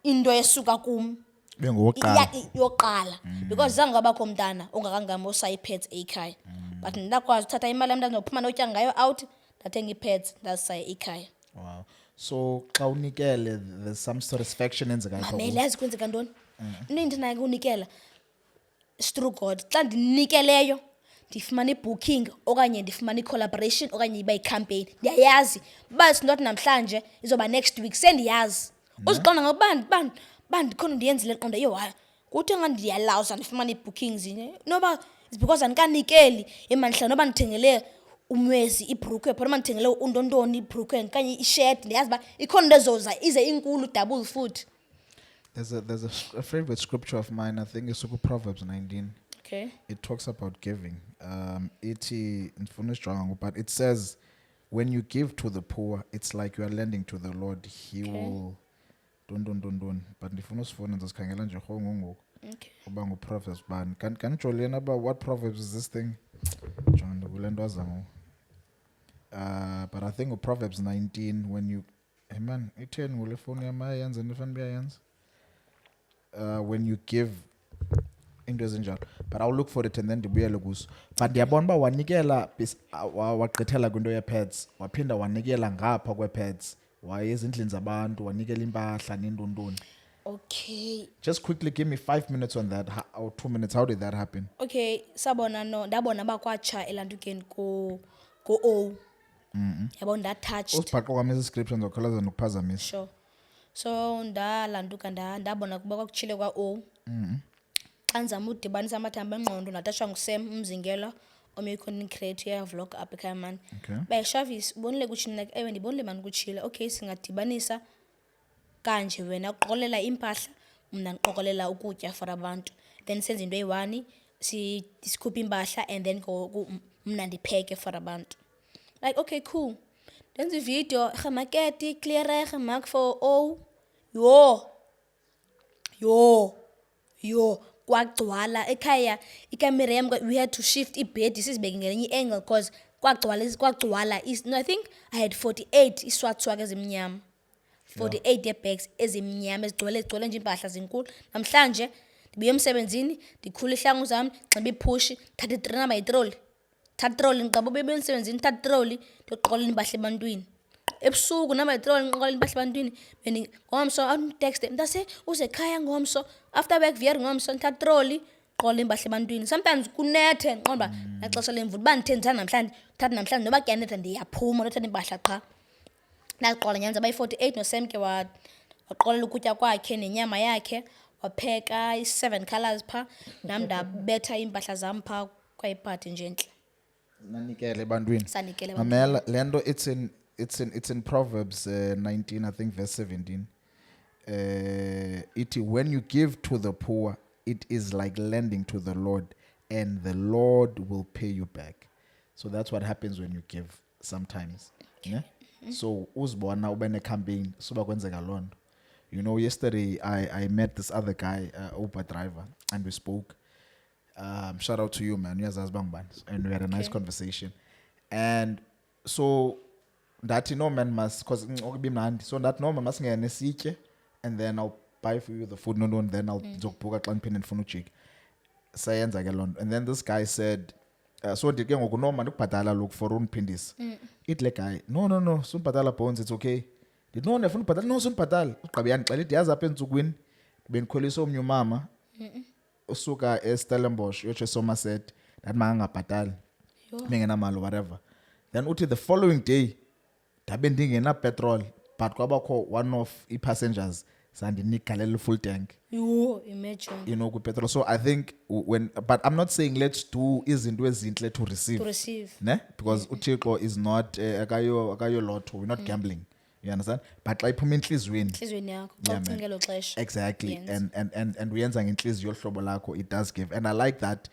into esuka kum
bengowokuqala
yoqala because zange wabakho mntana ongakangami osaya ii-pads ekhaya. But ndakwazi uthatha imali yam ndanophuma notya ngayo out ndathenga ii-pads ndazisaya ekhaya.
wow so xa unikele there's some satisfaction enzekayo
Mamela yazi kwenzeka ntoni? Into endithanda ke unikela is through God. Xa ndinikeleyo ndifumana i-booking okanye ndifumana i-collaboration okanye iba yi-campaign, ndiyayazi uba sindothi namhlanje izoba next week sendiyazi. Uziqonda ngokuba ndikhona ndiyenzile qonda yo hayi kuthi nga ndiyalawuza ndifumana ii-bookings noba it's because andikanikeli emanhla noba ndithengele umwezi ibhrukhwe phela mandithengele untontoni ibhrukhwe okanye i-shirt ndiyazi uba ikhona into ezoza ize inkulu double futhi.
there's a favorite scripture of mine I think it's Proverbs 19.
Okay.
It talks about giving. But it says, when you give to the poor, it's like you are lending to the Lord. He will. Don't. But if you phone and
Okay.
about Proverbs ban. Can you learn about what Proverbs is this thing? John, but I think Proverbs 19 when you, hey man, when you give. Into ezinjalo but I'll look for it and then ndibuyele kuso but ndiyabona uba wanikela wagqithela kwinto ye-pads waphinda wanikela ngapha kwe-pads waye ezindlini zabantu wanikela impahla nentontoni.
Okay.
Just quickly give me 5 minutes on that or 2 minutes. How did that happen?
Okay, sabona no ndabona bakwatsha elantukeni ko yabona ndatouched.
Usibhaqa kwami ezi-scriptions zokhalaza nokuphazamisa.
Sure. So ndalantuka ndabona kuba kwakutshile kwa-O. Xa ndizama udibanisa amathambo engqondo natashwa nguSam Umzingela omeyi-content creator ya-vlog apha ekhaya mani.
Okay.
Shavis ubonile kutshile ewe ndibonile mani kutshile. Okay, singadibanisa kanje wena uqokelela impahla mna ndiqokelela ukutya for abantu then senze into eyi-1 sikhuphe impahla and then mna ndipheke for abantu. Like okay cool. Ndenza ividiyo rhamaketi clear rhamak for O yo kwagcwala ekhaya ikamera yam we had to shift ibhedi sizibeke ngelinye i-angle because kwagcwala no, I think I had 48 iswatswak ezimnyama 48 ye-bags ezimnyama ezigcwele nje impahla zinkulu. Namhlanje ndibuye emsebenzini ndikhula ihlangu zami nxiba iphushi thatha i-3 namba yitroli thatha itroli ngiqaba ubuye emsebenzini thatha itroli ndiyoqokelela impahla ebantwini ebusuku namba yitroli ngiqokelela impahla ebantwini ngomso awunditext mntase uzekhaya ngomso after work vier ngomso ndithatha itroli qokelela impahla ebantwini. Sometimes kunethe nqonda naxesha lemvula uba nditheni namhlanje noba kuyanetha ndiyaphuma ndothatha impahla qha ndaziqola nyanza bayi-48 noSam ke waqokelela ukutya kwakhe nenyama yakhe wapheka i-7 colors pha nam ndabetha impahla zam pha kwayiphathi nje entle
Nanikele ebantwini.
sanikele
Mamela lento it's in Proverbs 19 I think verse 17. When you give to the poor it is like lending to the Lord and the Lord will pay you back. So that's what happens when you give sometimes. Yeah? So uzibona ube ne campaign suba kwenzeka lonto. You know, yesterday I met this other guy, Uber driver, and we spoke. Shout out to you, man. And we had a nice conversation. And so that no man must, because so that no man must get a seat, and then I'll buy for you the food, no, and then I'll book a clan pin and phone check. Science I get along. And then this guy said, so the gang no man look patala look for own pindis. It like guy, no, soon patala bones, it's okay. Did no one phone patal, no soon patal. Kabian Kalit has happened to win. Ben Colisom your mama. Usuka Stellenbosch, which Somerset, that manga patal. Menganamalo, whatever. Then uti the following day, tabending enough petrol, but kwabako one of the passengers. Sandy Nick Kalel full tank.
You imagine.
You know, good petrol. So I think but I'm not saying let's do isn't to receive.
To receive.
Ne? Because Uchiko is not akayo lotto. We're not gambling. You understand? But like permanently win. Exactly.
Yes.
And we enzang inhliziyo hlobo lakho it does give. And I like that.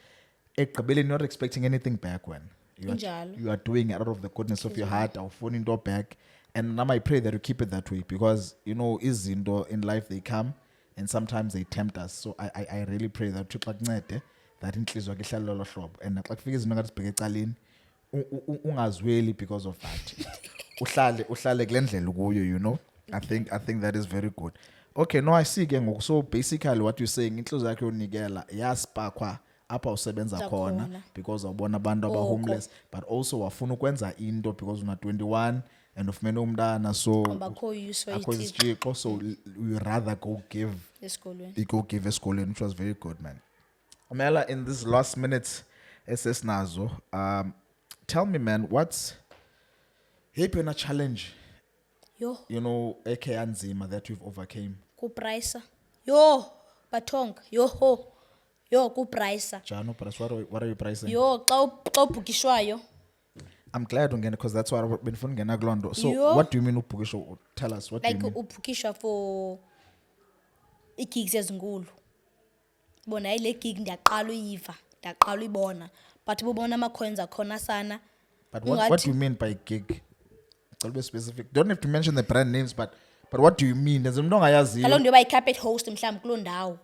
Ekabili not expecting anything back when you are doing it out of the goodness of your heart. Or phone into back. And now I pray that you keep it that way because you know in life they come and sometimes they tempt us. So I really pray that that inhliziyo yakhe ihlale lolo hlobo and xa kufika izinto ngathi sibheke ecaleni ungazweli because of that uhlale kule ndlela kuyo, you know. I think that is very good. Okay, no, I see ke ngoku. So basically what you're saying, inhliziyo yakhe yonikela yasparkwa apha usebenza khona because awubona abantu aba-homeless, but also wafuna ukwenza into because una 21 and ufumene umntana, so
akho
isitshixo, so you rather go give esikolweni, which was very good, man. Mela, in this last minutes esesinazo, tell me, man, what's yeyiphi yona challenge,
yo
you know, ekhe yanzima that you've overcame?
kuprayisa yo bathonga yo kuprayisa
Jano, but what are you pricing?
yo xa ubhukishwayo.
I'm glad ungena because that's what I've been ngena kulondo. So
Yo.
what do you mean ubhukisho? Tell us, what
Like
do you mean?
ubhukishwa for i-gigs ezinkulu. Bona ile gig ndiyaqala uyiva, ndiyaqala uyibona, but ubona ama-coins akhona sana.
But what do you mean by gig? It's a little bit specific. Don't have to mention the brand names, but what do you mean? There's umuntu ongayaziyo.
Kaloku ndiyoba yi-carpet host mhlawumbi kuloo ndawo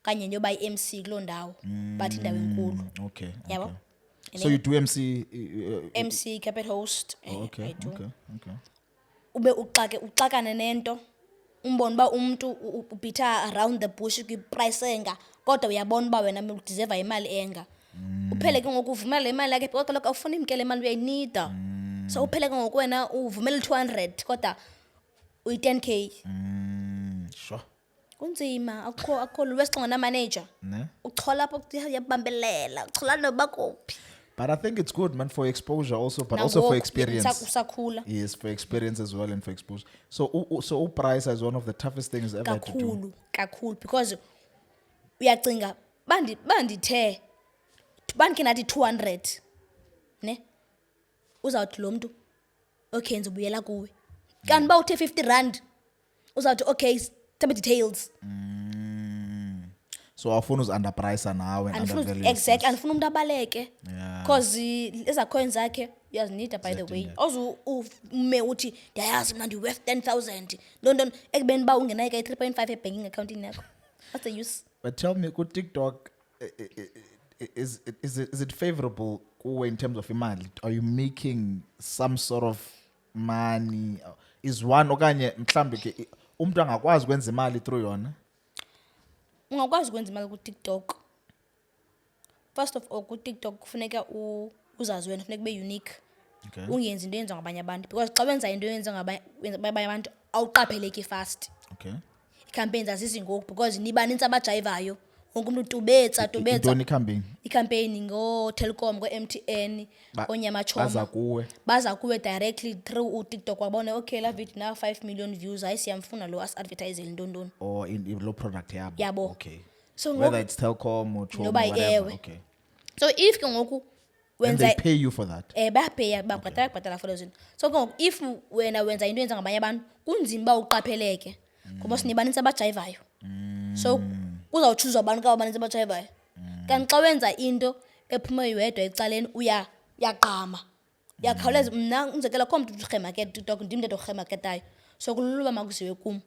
kanye ndiyoba yi-MC kuloo ndawo, but indawo enkulu.
Okay.
Yabo?
Okay.
And
So
then
you do MC?
MC, carpet host,
Okay.
I do.
Okay.
Ube uxakane nento, umbone uba umntu ubhitha around the bush kwi-price enga, kodwa uyabona uba wena udeserva imali enga. Uphele ke ngoku uvumela le mali yakhe, kodwa kaloku awufuni imkele imali, uyayinida. So uphele ke ngoku wena uvumela 200 kodwa uyi-10K.
Sure.
Kunzima, akho lula wesixonga na-manager.
Ne?
Uchola apho uyabambelela, uchola noba kophi.
But I think it's good, man, for exposure also, but also for experience.
Usakhula.
Yes, for experience as well and for exposure. So price is one of the toughest things ever to do.
Kakhulu, because uyacinga bandithe bandike nathi 200 ne uzawuthi lo mntu okay ndizobuyela kuwe, kanti ba uthe 50 rand uzawuthi okay tell me details.
So awufuna uzi-underprice nawe and undervalue.
Exactly, andifuna umuntu abaleke
Yeah.
because eza coins zakhe uyazinida by the way. Ume uthi ndiyayazi mna ndi-worth 10,000 loo nto ekubeni uba ungenayo ka 3.5 ebanking accountini yakho. What's the use?
But tell me, good TikTok, is it favorable kuwe in terms of imali? Are you making some sort of money? Is one okanye mhlambe ke umuntu angakwazi ukwenza imali through yona?
Ungakwazi ukwenza imali ku-TikTok. First of all, ku-TikTok kufuneka uzazi wena, kufuneka ube unique.
Okay.
Ungenzi into eyenziwa ngabanye abantu, because xa wenza into eyenziwa ngabanye abantu awuqapheleki fast.
Okay.
Ii-campaigns azizingoku because nibanintsi abajayivayo, wonke umuntu tubetsa
Intoni campaign?
i-campaign ngooTelkom, ngoo-MTN, oonyamachoma baza kuwe directly through uTikTok, wabona okay la video na 5 million views, hayi siyamfuna lo as-advertisele ntontoni.
Or in low product
Yabo.
Okay.
So
Whether it's Telkom or Choma,
Noba
whatever.
ewe.
Okay.
So if ke ngoku
And they pay you for that?
bayapheya babhatala for those zinto. So ke ngoku if wena wenza into eyenza ngabanye abantu kunzima uba uqapheleke ngoba sinibanintsi abajayivayo. So kuzawutshuzwa abantu kaba banintsi abajayivayo. Kanti xa wenza into ephuma wedwa ecaleni uyaqama. Uyakhawuleza. Mna umzekelo kho mntu uremarket TikTok, ndim ndedwa uremarketayo, so kulula uba makuziwe kum.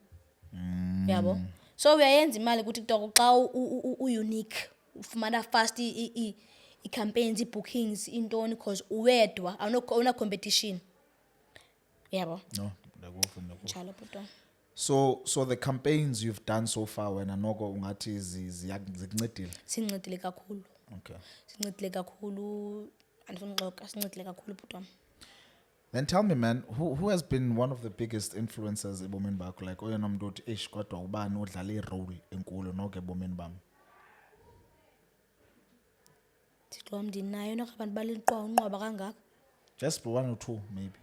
Yabo? So uyayenza imali kuTikTok xa u-unique, ufumana fast i-campaigns, i-bookings, intoni, because uwedwa awuna competition. Yabo?
No.
Njalo bhuti.
So the campaigns you've done so far, wena noko ungathi zikuncedile?
Sincedile kakhulu.
Okay.
Sincedile kakhulu. Andifuna uxoka, sincedile kakhulu bhuti wam.
Then tell me, man, who has been one of the biggest influencers ebomini bakho? Like oyena mntu uthi eish kodwa ubani odlala irole enkulu noko ebomini bam?
Thixo wam ndinayo noko abantu baliqwa unqwaba kangaka.
Just one or two, maybe.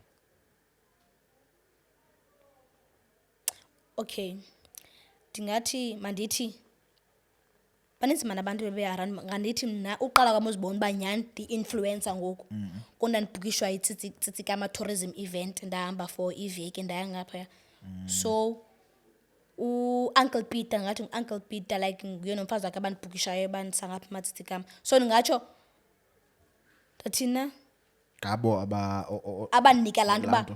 Okay, ndingathi mandithi baninzi mana abantu bebearound, ngandithi mna uqala kwam uzibona uba nyhani ndi-influencer ngoku. Kondandibhukishwa yitsitsikama tourism event, ndahamba for iveki ndaya ngaphaya. So u-Uncle Peter, ngathi ngu-Uncle Peter, like nguye nomfazi wakhe abandibhukishayo bandisa ngapha ematsitsikama. So ndingatsho thina
Ngabo
abandinika laa nto uba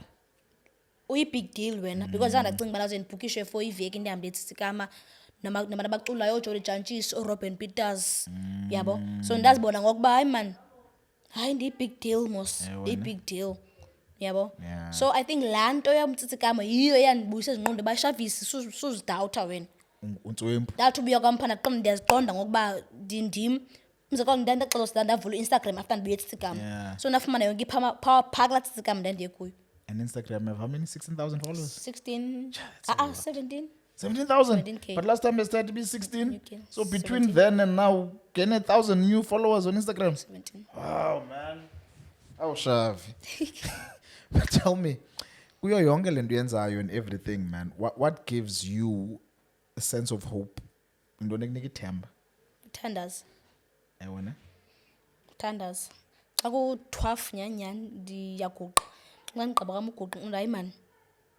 uyi-big deal wena, because andacinga uba nazendibhukishwe for iveki ndihambe etsitsikama nabantu abaculayo oJolly Jantjies oRobin Peters yabo so ndazibona ngokuba hayi man hayi ndi-big deal mos ndi-big deal yabo
Yeah.
so I think laa nto yamtsitsikama yiyo eyandibuyisa ezingqondo uba Shavisi suzidawutha wena
Untswempu.
ndathi ubuya kwamphana qim ndiyaziqonda ngokuba ndim umzekelo ndandaxelo ndavula uInstagram after ndibuye eTsikama
Yeah.
so ndafumana yonke phaa kulaa Tsikama ndandiye kuyo
And Instagram have how many? 16,000 followers?
16 17
17,000.
17K.
But last time they started to be 16.
Okay.
So between then and now, gain 1,000 new followers on Instagram.
17
Wow, man. Oh, Shavi. But tell me, kuyo yonke le nto yenzayo and everything, man. What gives you a sense of hope? Intoni ekunika ithemba?
uthandaza
Ewe ne?
uthandaza xa ku-12 nyanyani ndiyaguqa xa ndigqiba kwam uguqa hayi mani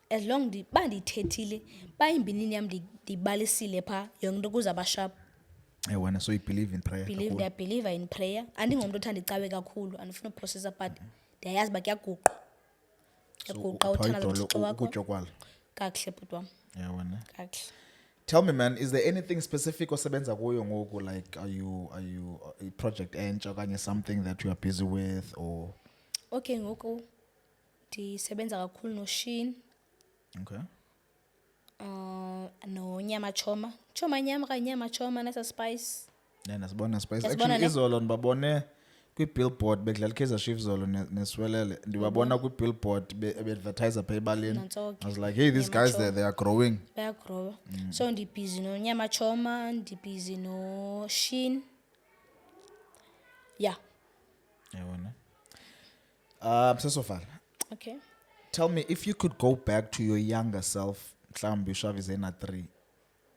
as long uba ndiyithethile uba imbinini yam ndiyibalisile phaa yonke into kuzawuba sharp
Ewe ne? So you believe in prayer? kakhulu?
ndiyabhiliva in prayer andingomntu othanda icawe kakhulu andifuna uprocessa but ndiyayazi uba kuyaguqa kuyaguqa
uphawu
uthandaza
idolo,
uthixo wakho
ukutya kwalo.
kakuhle bhuti wam
Ewe ne?
kakuhle
Tell me, man, is there anything specific osebenza kuyo ngoku? Like, are you a project entsha okanye something that you are busy with or?
okay ngoku ndisebenza kakhulu noshin
Okay.
nonyama choma nyama kanye nyama choma nesa spice
Yeah, nasibona Spice.
Yasibona
Actually,
ne?
izolo ndibabone kwi-billboard bedlala Kaizer Chiefs zolo neswelele. Ndibabona kwi-billboard be-advertise pha ebaleni.
Nantsoke.
I was like, hey, these
Nyama
guys,
choma.
they are growing.
bayagrowa so ndibhizi nonyama choma ndibhizi noshin yeah
Yabona. Sesovala,
okay
tell me if you could go back to your younger self, mhlambi uShavis ena 3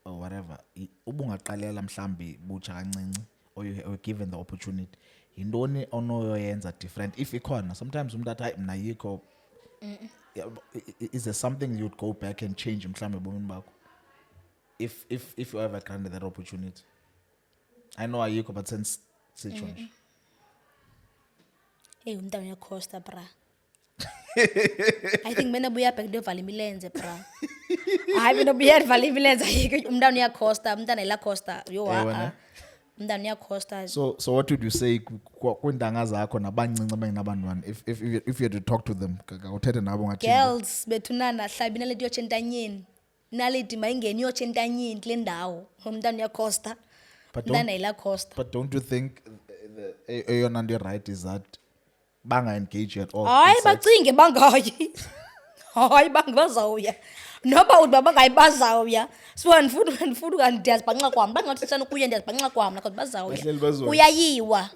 or whatever, ubungaqalela mhlambi butsha kancinci or you were given the opportunity, yintoni onoyoyenza different if ikhona? Sometimes umuntu athi hayi mina yikho. Yeah, is there something you'd go back and change mhlambi ebomini bakho if you ever granted that opportunity? I know ayikho but since situation.
hey umntana uyakhosta bra I think mina buya back ndovala imilenze bra hayi mina buya vala imilenze ayike umntana uyakhosta umntana ela costa yo
Eh, wena?
umntana uyakhosta
So what would you say kwintanga zakho nabancinci benginabantwana if you had to talk to them uthethe nabo ngathi
girls bethunana hlabi naleti yotsha entanyeni naleti mayingeni yotsha entanyeni kule ndawo umntana uyakhosta
But don't-
umntana ela costa
but don't you think eyona nto right is that banga-engage at all
hayi
in sex?
bacinge bangayi hayi bazawuya noba uthi bangayi bazawuya so ndifuna kanti ndiyazibhanqa kwam bangathethana kuye ndiyazibhanqa kwam nakho
Bahleli
bazawuya
bazoya.
kuyayiwa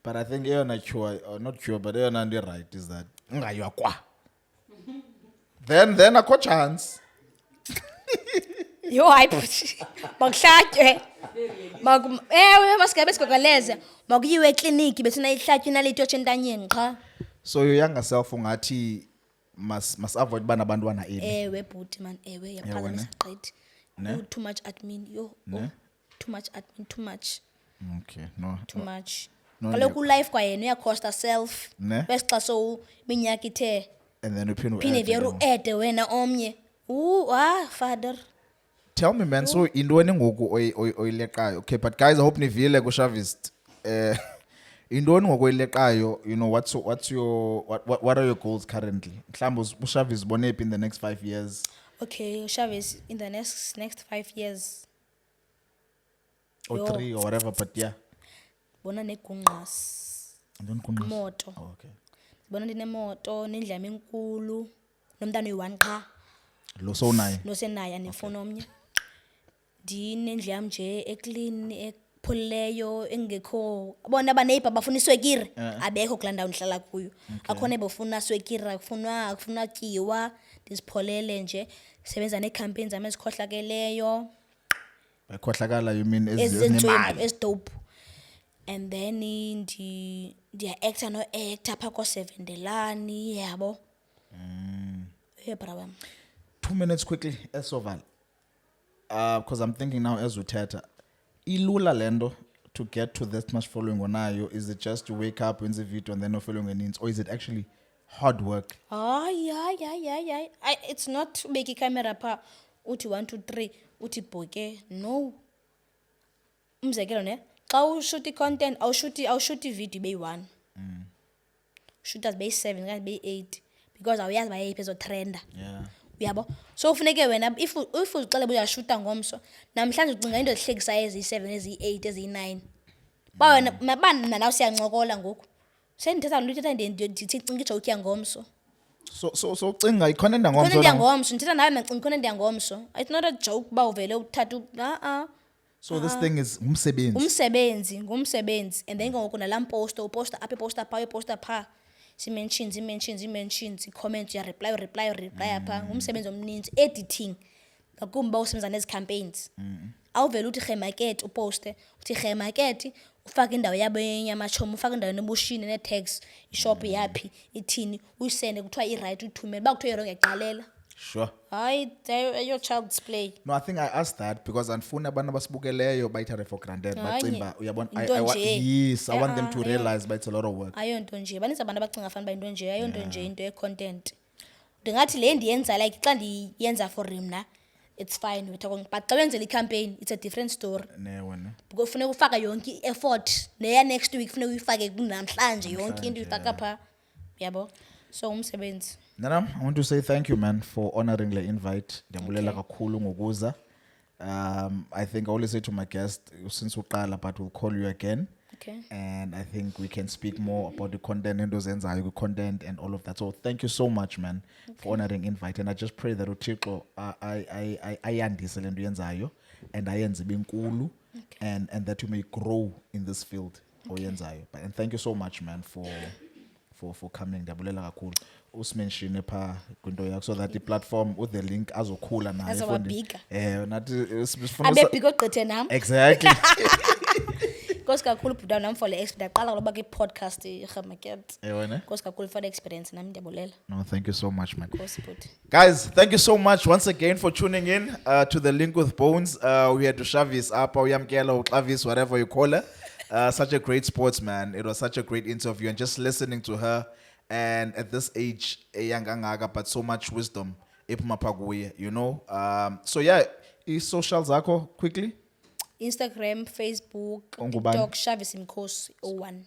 But I think eyona cure, or not cure, but eyona nto right is that ungayiwa kwa then akho chance.
yho hayi bhuti makuhlatywe ewe masigabe sigogaleze makuyiwe ekliniki bethuna ihlatywe naleti yotsha entanyeni qha
So your younger self ungathi must avoid uba nabantwana early.
ewe bhuti man ewe yaphazamisa gqithi
Ne?
Oh, too much admin yo
Ne?
too much admin too much
Okay, no.
too much
No,
kaloku life kwayena uyakhosta self
Ne?
bese xa so iminyaka ithe
And then uphinde
phinde
u-add
vere
ke ngoku.
uede wena omnye father
Tell me, man, so intoni ngoku oyileqayo? Okay, but guys, I hope nivile kuShavist. Intoni ngoku oyileqayo, you know, what are your goals currently? Mhlawumbe uShavist ubone phi in the next 5 years?
okay Shavisi in the next 5 years
Or
Yo.
3 or whatever, but yeah.
bona negungqasi
Intoni kunqas?
imoto
Oh, okay.
bona ndinemoto nendlama enkulu nomntana oyi-1 qha
Lo sowunaye.
nosenaye andifuna omnye ndinendlu yam nje eklini epholileyo engekho bona abaneiba bafuna iswekire abekho kulaa ndawo ndihlala kuyo akho neiba ufuna swekire akufunwa tyiwa ndizipholele nje sebenza neekhampeyini zam ezikhohlakeleyo
Ekhohlakala, you mean
ezizentswempu
ezinemali?
ezidope and then ndiya-acta no-acta phaa kosevendelani yabo bra wam
2 minutes quickly, Esoval. Because I'm thinking now as uthetha. Ilula lendo to get to that much following onayo, is it just to wake up, wenze video and then no following eninzi, or is it actually hard work?
hayi it's not ubeka icamera phaa uthi 1 2 3 uthi bhoke no. Umzekelo ne xa ushuta i-content awushuti ividiyo ibe-1 shooters beyi-7 kanti beyi-8 because awuyazi uba yeyiphi ezotrenda.
Yeah.
Uyabo, so ufuneke wena if uzixela uyashuta ngomso namhlanje ucinga into ezihlekisayo eziyi-7 eziyi-8 eziyi-9 ba wena mabani nawe siyancokola ngoku sendithetha ndithetha ndithi cinga ijoke yangomso
So ucinga i-content
content
yangomso.
yangomso ndithetha nawe nacinga content yangomso. It's not a joke uba uvele uthatha
So this thing is umsebenzi.
ngumsebenzi and then ngoku nalaa mposto uposta apha iposta phaa uposta phaa zi-mentions i-comments reply apha ngumsebenzi omninzi. Editing ngakumbi uba usebenza nezi campaigns awuvele uthi rhemaket uposte uthi rhemaket ufake indawo yabo yenyamatshomo ufake indawo enobushini nee-tags ishop yaphi ithini uyisende kuthiwa i-right uyithumele uba kuthiwa irongo yakuqalela.
Sure.
Hayi your child's play.
No, I think I asked that because andifuna abantu abasibukeleyo bayithathe for granted bacimba uyabona yes, I want them to realize but it's a lot of work.
Ayonto nje baninzi abantu abacinga fana uba into nje ayonto nje into ye-content. Ndingathi le ndiyenza like xa ndiyenza for mna it's fine but xa wenzela i-campaign it's a different story.
Wena.
Because funeka ufaka yonke i-effort neya next week funeka uyifake namhlanje yonke into uyifaka phaa yabo so umsebenzi.
Nanam, I want to say thank you, man, for honoring the invite. Ndiyabulela kakhulu ngokuza. I think I always say to my guest, since uqala, but we'll call you again.
Okay.
And I think we can speak more about the content and those content and all of that. So thank you so much, man, for honoring invite. And I just pray that uThixo ayandise le nto yenzayo and ayenze ibe nkulu and that you may grow in this field oyenzayo. And thank you so much, man, for coming. Ndiyabulela kakhulu. Usimenshine pha kwinto yakho so that i-platform with the link azokhula nayo
Azawabhika.
nathi sifuna
Abebhika ogqithe nam.
Exactly.
Nkosi kakhulu bhuda nam for le experience. Ndaqala kaloba ke-podcast iRhemaket.
Wena.
Nkosi kakhulu for the experience nam ndiyabulela.
No, thank you so much, man.
Nkosi bhuti.
Guys, thank you so much once again for tuning in to the Link with Bones. We had to Shavis up, Uyamkela, Klavis, whatever you call her. Such a great sportsman. It was such a great interview, and just listening to her, and at this age, a young angaga, but so much wisdom. You know. So yeah, socials zako quickly.
Instagram, Facebook,
Ongubani?
TikTok, Shavis Mkhosi 01.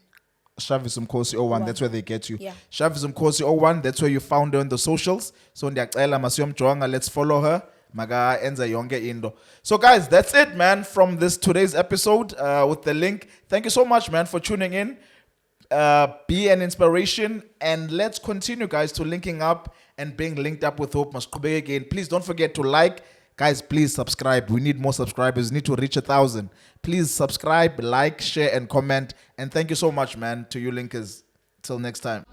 Shavis Mkhosi 01, that's where they get you.
Yeah.
Shavis Mkhosi 01, that's where you found her on the socials. So ndiyacela masiyomjonga, let's follow her. Maga enza yonke indo. So guys, that's it, man, from today's episode with the link. Thank you so much, man, for tuning in. Be an inspiration, and let's continue, guys, to linking up and being linked up with Hope Masqhubeke again. Please don't forget to like. Guys, please subscribe. We need more subscribers. We need to reach 1,000. Please subscribe, like, share, and comment. And thank you so much, man, to you linkers. Till next time.